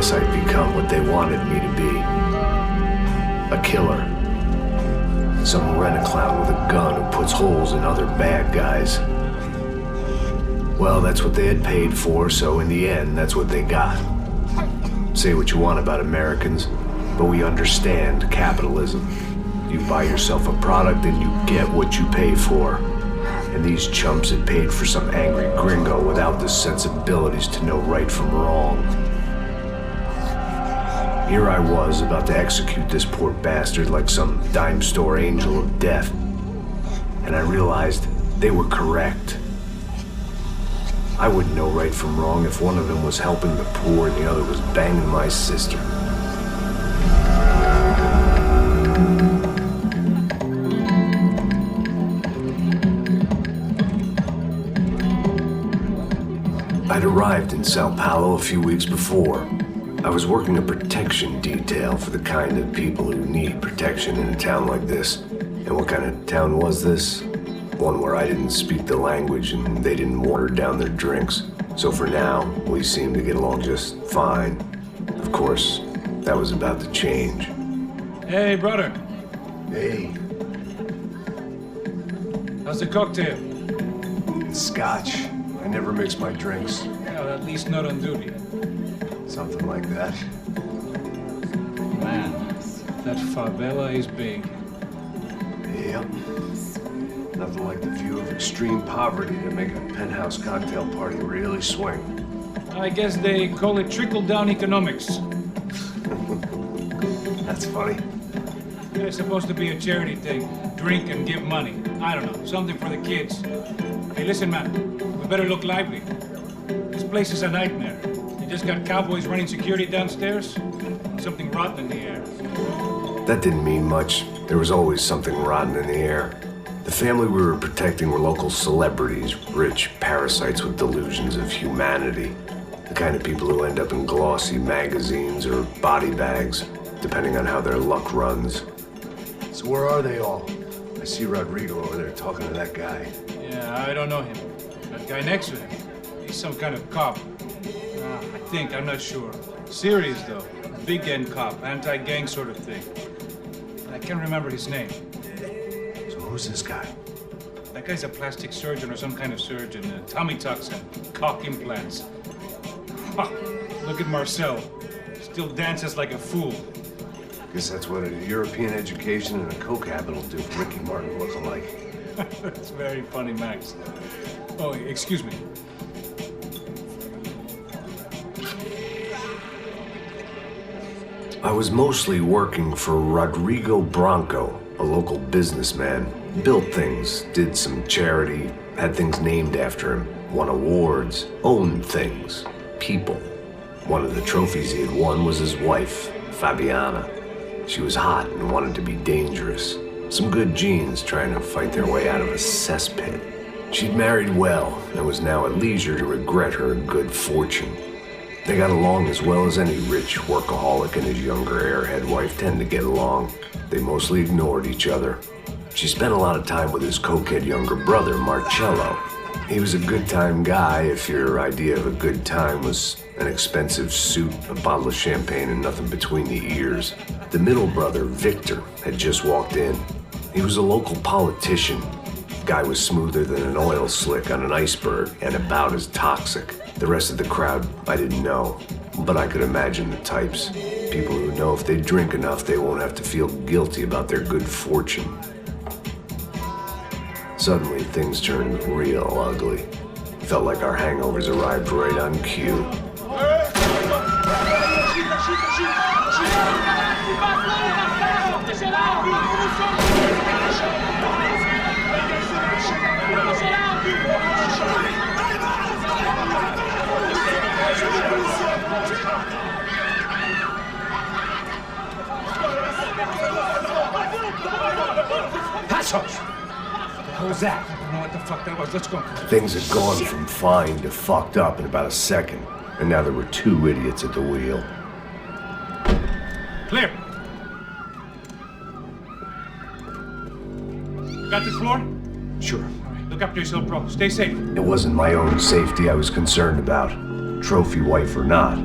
guess I'd become what they wanted me to be. A killer. Some rent-a-clown with a gun who puts holes in other bad guys. Well, that's what they had paid for, so in the end, that's what they got. Say what you want about Americans, but we understand capitalism. You buy yourself a product and you get what you pay for. And these chumps had paid for some angry gringo without the sensibilities to know right from wrong. Here I was about to execute this poor bastard like some dime store angel of death. And I realized they were correct. I wouldn't know right from wrong if one of them was helping the poor and the other was banging my sister. I'd arrived in Sao Paulo a few weeks before. I was working a protection detail for the kind of people who need protection in a town like this. And what kind of town was this? One where I didn't speak the language and they didn't water down their drinks. So for now, we seemed to get along just fine. Of course, that was about to change. Hey, brother. Hey. How's the cocktail? It's scotch. I never mix my drinks. Well, at least not on duty. Something like that. Man, that favela is big. Yep. Nothing like the view of extreme poverty to make a penthouse cocktail party really swing. I guess they call it trickle-down economics. That's funny. Yeah, it's supposed to be a charity thing. Drink and give money. I don't know, something for the kids. Hey, listen, man, we better look lively. This place is a nightmare. They just got cowboys running security downstairs. Something rotten in the air. That didn't mean much. There was always something rotten in the air. The family we were protecting were local celebrities, rich parasites with delusions of humanity. The kind of people who end up in glossy magazines or body bags, depending on how their luck runs. So where are they all? I see Rodrigo over there talking to that guy. Yeah, I don't know him. That guy next to him, he's some kind of cop. I think, I'm not sure. Serious, though. Big end cop, anti-gang sort of thing. I can't remember his name. Who's this guy? That guy's a plastic surgeon or some kind of surgeon. Tummy tucks and cock implants. Look at Marcel. Still dances like a fool. Guess that's what a European education and a coke habit will do for Ricky Martin look-alike. That's very funny, Max. Oh, excuse me. I was mostly working for Rodrigo Branco, a local businessman. Built things, did some charity, had things named after him, won awards, owned things, people. One of the trophies he had won was his wife, Fabiana. She was hot and wanted to be dangerous. Some good genes trying to fight their way out of a cesspit. She'd married well and was now at leisure to regret her good fortune. They got along as well as any rich workaholic and his younger airhead wife tend to get along. They mostly ignored each other. She spent a lot of time with his cokehead younger brother, Marcello. He was a good-time guy if your idea of a good time was an expensive suit, a bottle of champagne, and nothing between the ears. The middle brother, Victor, had just walked in. He was a local politician. Guy was smoother than an oil slick on an iceberg and about as toxic. The rest of the crowd, I didn't know, but I could imagine the types. People who know if they drink enough, they won't have to feel guilty about their good fortune. Suddenly, things turned real ugly. Felt like our hangovers arrived right on cue. What was that? I don't know what the fuck that was. Let's go. Things had gone from fine to fucked up in about a second, and now there were two idiots at the wheel. Clear. Got this floor? Sure. All right, look after yourself, bro. Stay safe. It wasn't my own safety I was concerned about, trophy wife or not.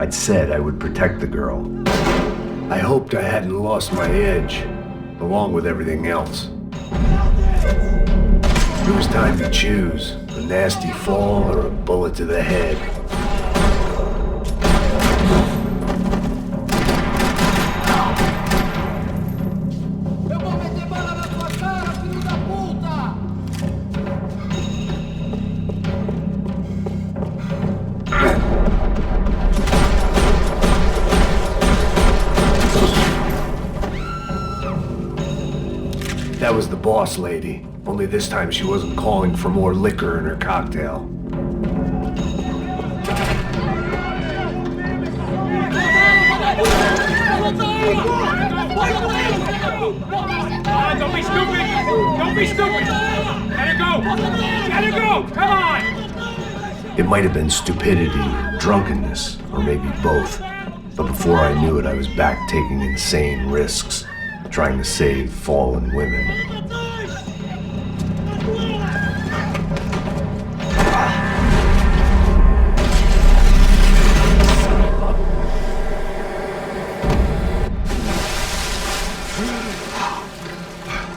I'd said I would protect the girl. I hoped I hadn't lost my edge, along with everything else. It was time to choose, a nasty fall or a bullet to the head. That was the boss lady, only this time she wasn't calling for more liquor in her cocktail. Don't be stupid! Don't be stupid! Let her go! Let her go! Come on! It might have been stupidity, drunkenness, or maybe both. But before I knew it, I was back taking insane risks, trying to save fallen women.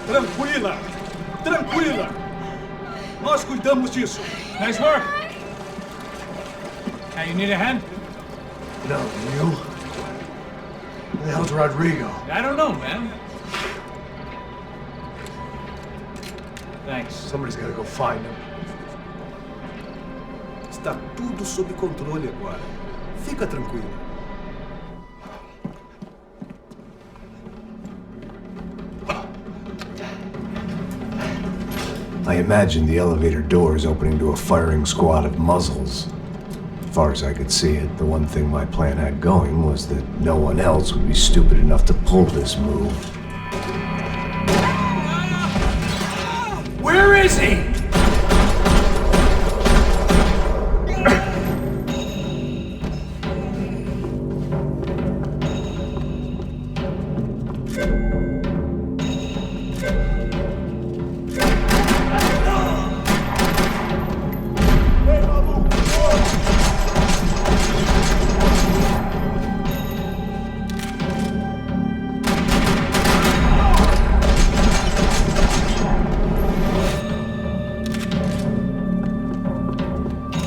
Tranquila! Tranquila! Nós cuidamos disso. Nice work! Hey, you need a hand? No, you? Where the hell's Rodrigo? I don't know, man. Thanks. Somebody's gotta go find him. Está tudo sob controle agora. Fica tranquilo. I imagined the elevator doors opening to a firing squad of muzzles. As far as I could see it, the one thing my plan had going was that no one else would be stupid enough to pull this move. Where is he?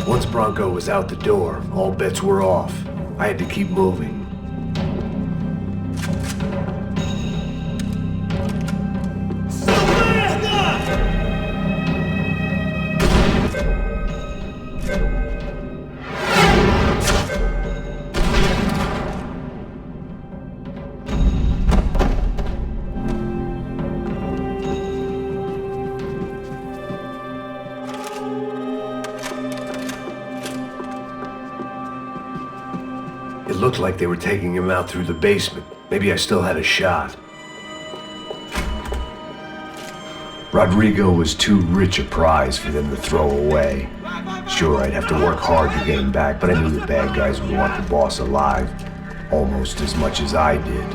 Once Bronco was out the door, all bets were off. I had to keep moving. It looked like they were taking him out through the basement. Maybe I still had a shot. Rodrigo was too rich a prize for them to throw away. Sure, I'd have to work hard to get him back, but I knew the bad guys would want the boss alive almost as much as I did.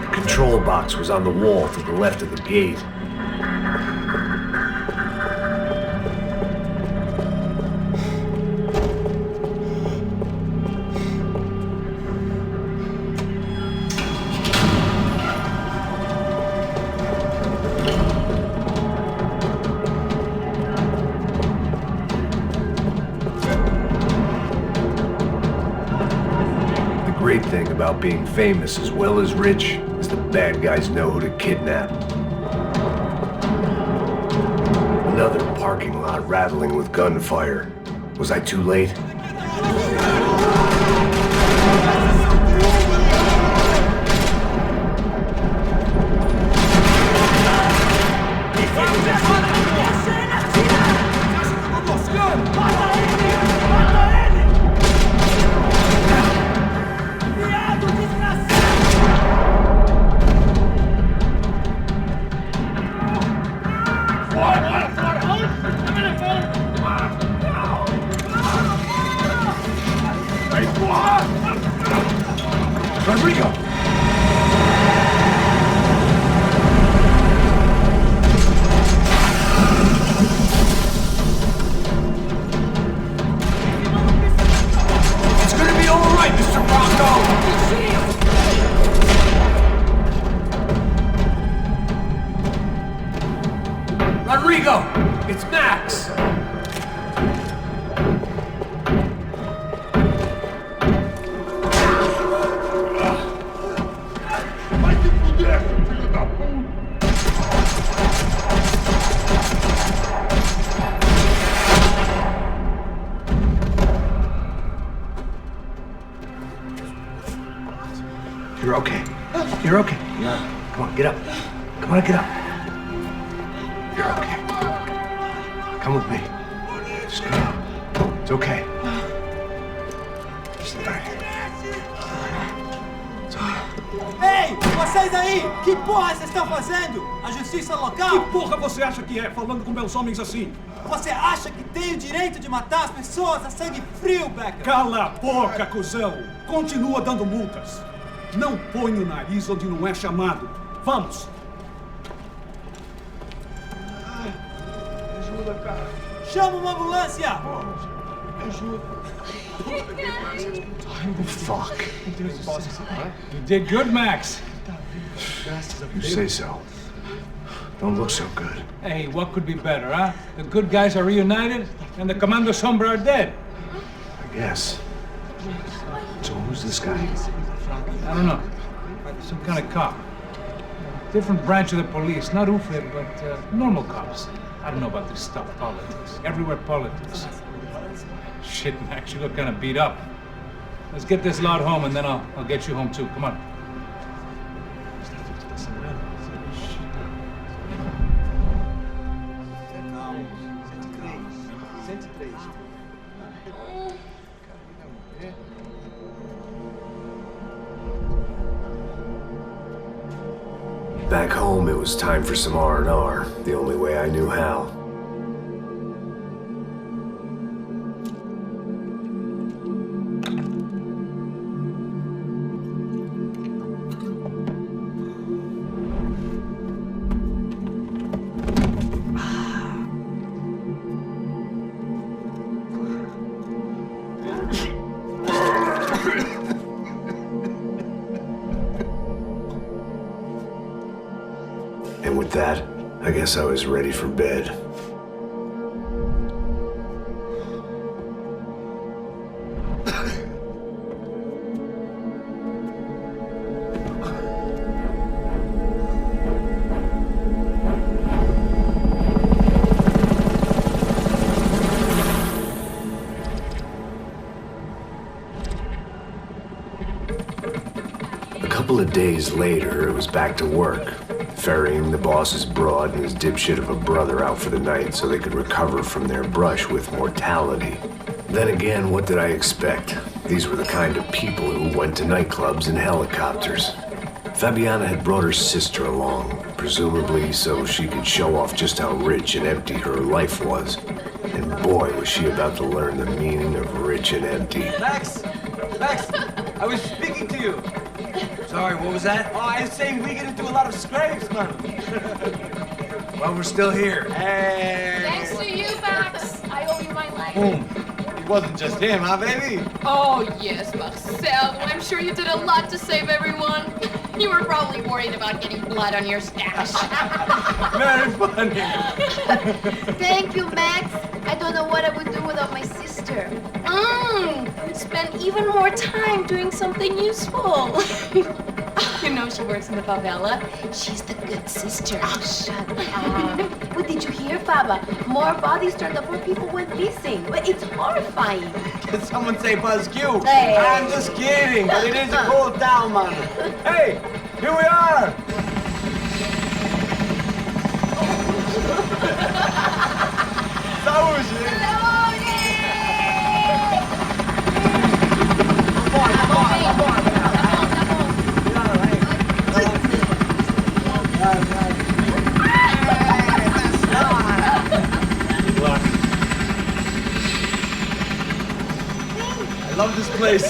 The control box was on the wall to the left of the gate. The great thing about being famous as well as rich is the bad guys know who to kidnap. Another parking lot rattling with gunfire. Was I too late? Rodrigo! It's gonna be all right, Mr. Bronco! Rodrigo! It's Max! You're okay. You're okay. Yeah. Come on, get up. Come on, get up. You're okay. Come with me. Just get up. It's okay. Just lie. It's okay. Ei, vocês aí! Que porra vocês estão fazendo? A justiça local? Que porra você acha que é, falando com meus homens assim? Você acha que tem o direito de matar as pessoas a sangue frio, Becker? Cala a boca, cuzão! Continua dando multas. Não põe o nariz onde não é chamado. Vamos! Ajuda, cara. Chama uma ambulância! Ajuda. Fuck. You did good, Max. You say so. Don't look so good. Hey, what could be better, huh? The good guys are reunited, and the Commando Sombra are dead. I guess. So who's this guy? I don't know. Some kind of cop. Different branch of the police. Not UFE, but normal cops. I don't know about this stuff, politics. Everywhere politics. Shit, Max, you look kind of beat up. Let's get this lot home, and then I'll get you home, too. Come on. Back home, it was time for some R&R, the only way I knew how. And with that, I guess I was ready for bed. A couple of days later, it was back to work. Ferrying the boss's broad and his dipshit of a brother out for the night so they could recover from their brush with mortality. Then again, what did I expect? These were the kind of people who went to nightclubs in helicopters. Fabiana had brought her sister along, presumably so she could show off just how rich and empty her life was. And boy, was she about to learn the meaning of rich and empty. Max! Max! I was speaking to you! Sorry, what was that? Oh, I was saying we get to do a lot of scrapes, man. Well, we're still here. Hey! Thanks to you, Max. I owe you my life. Boom. It wasn't just him, huh, baby? Oh, yes, Marcel. I'm sure you did a lot to save everyone. You were probably worried about getting blood on your stash. Very funny. Thank you, Max. I don't know what I would do without my sister. Spend even more time doing something useful. You know she works in the favela. She's the good sister. Oh, shut up. What did you hear, Faba? More bodies turned up where people went missing. But it's horrifying. Did someone say Buzz Q? Hey. I'm just kidding, but it is a cool town, man. Hey, here we are. I love this place.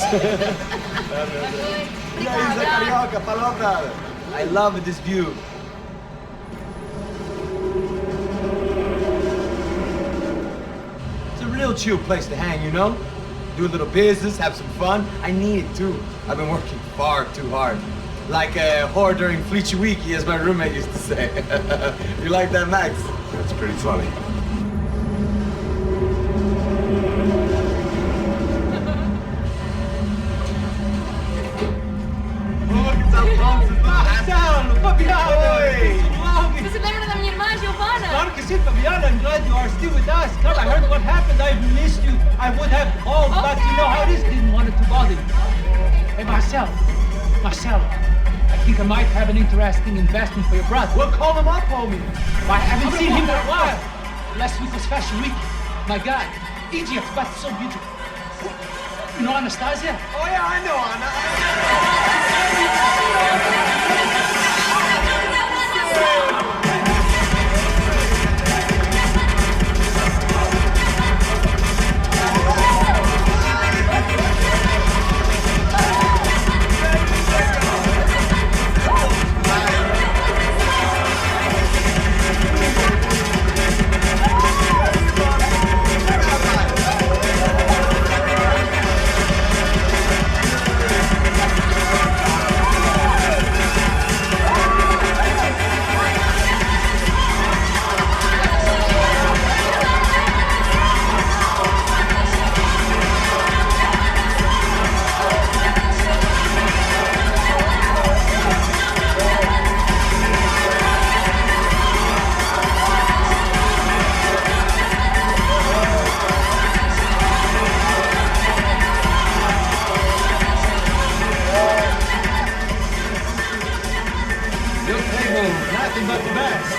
Yeah, he's a carioca, palota. I love this view. It's a real chill place to hang, you know? Do a little business, have some fun. I need it too. I've been working far too hard. Like a whore during F.ua, as my roommate used to say. You like that, Max? That's pretty funny. Marcelo, Fabiana! Você lembra da minha irmã, Giovanna? Claro que sim, Fabiana. I'm glad you are still with us. Come, I heard what happened. I've missed you. I would have called, but you know how it is. Didn't want it to bother you. Hey, Marcelo. I think I might have an interesting investment for your brother. Well, call him up, homie. I haven't seen him for a while. Last week was Fashion Week. My God, Egypt, but so beautiful. You know Anastasia? Oh, yeah, I know Anna. Nothing but the best.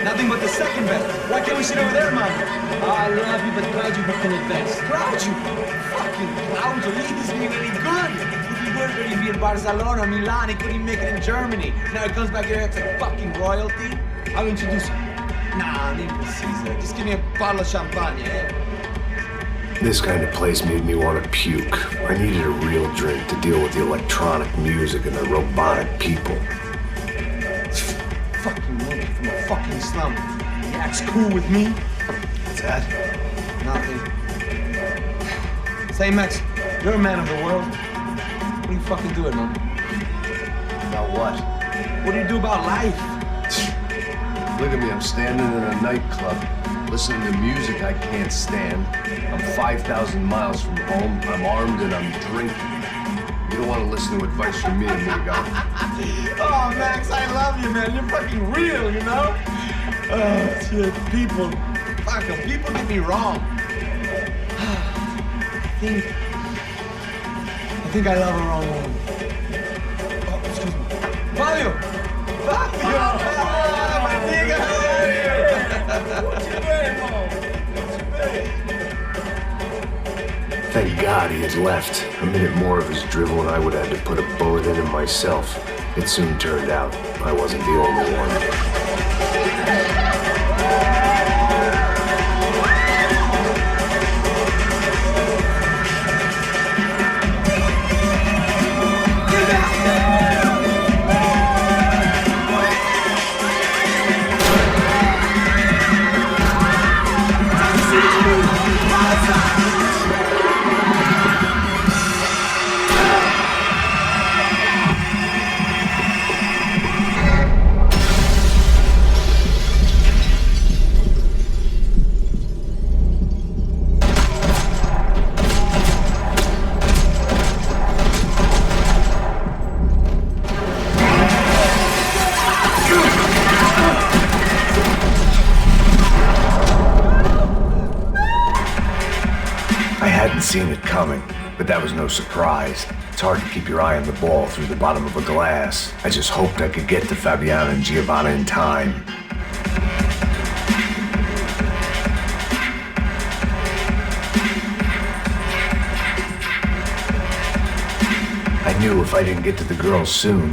Nothing but the second best. Why can't we sit over there, man? I love you, but glad you booked in advance. Proud you. Fucking Claudio, he isn't even any good. If he were going to be in Barcelona, Milan, he couldn't make it in Germany. Now he comes back here acts like fucking royalty. I'll introduce you. Nah, leave it to Caesar. Just give me a bottle of champagne, eh? This kind of place made me want to puke. I needed a real drink to deal with the electronic music and the robotic people. Fucking nigga from a fucking slum. He acts cool with me. What's that? Nothing. Say, Max, you're a man of the world. What do you fucking do it, man? About what? What do you do about life? Look at me, I'm standing in a nightclub, listening to music I can't stand. I'm 5,000 miles from home, I'm armed and I'm drinking. You don't want to listen to advice from me, amigo. Oh, Max, I love you, man. You're fucking real, you know? Oh, shit, people. Fuck 'em. People get me wrong. I think I love a wrong woman. Oh, excuse me. Fabio! Fabio! Ah, my nigga! Thank God he had left. A minute more of his drivel and I would have had to put a bullet in him myself. It soon turned out I wasn't the only one. Seen it coming, but that was no surprise. It's hard to keep your eye on the ball through the bottom of a glass. I just hoped I could get to Fabiana and Giovanna in time. I knew if I didn't get to the girls soon,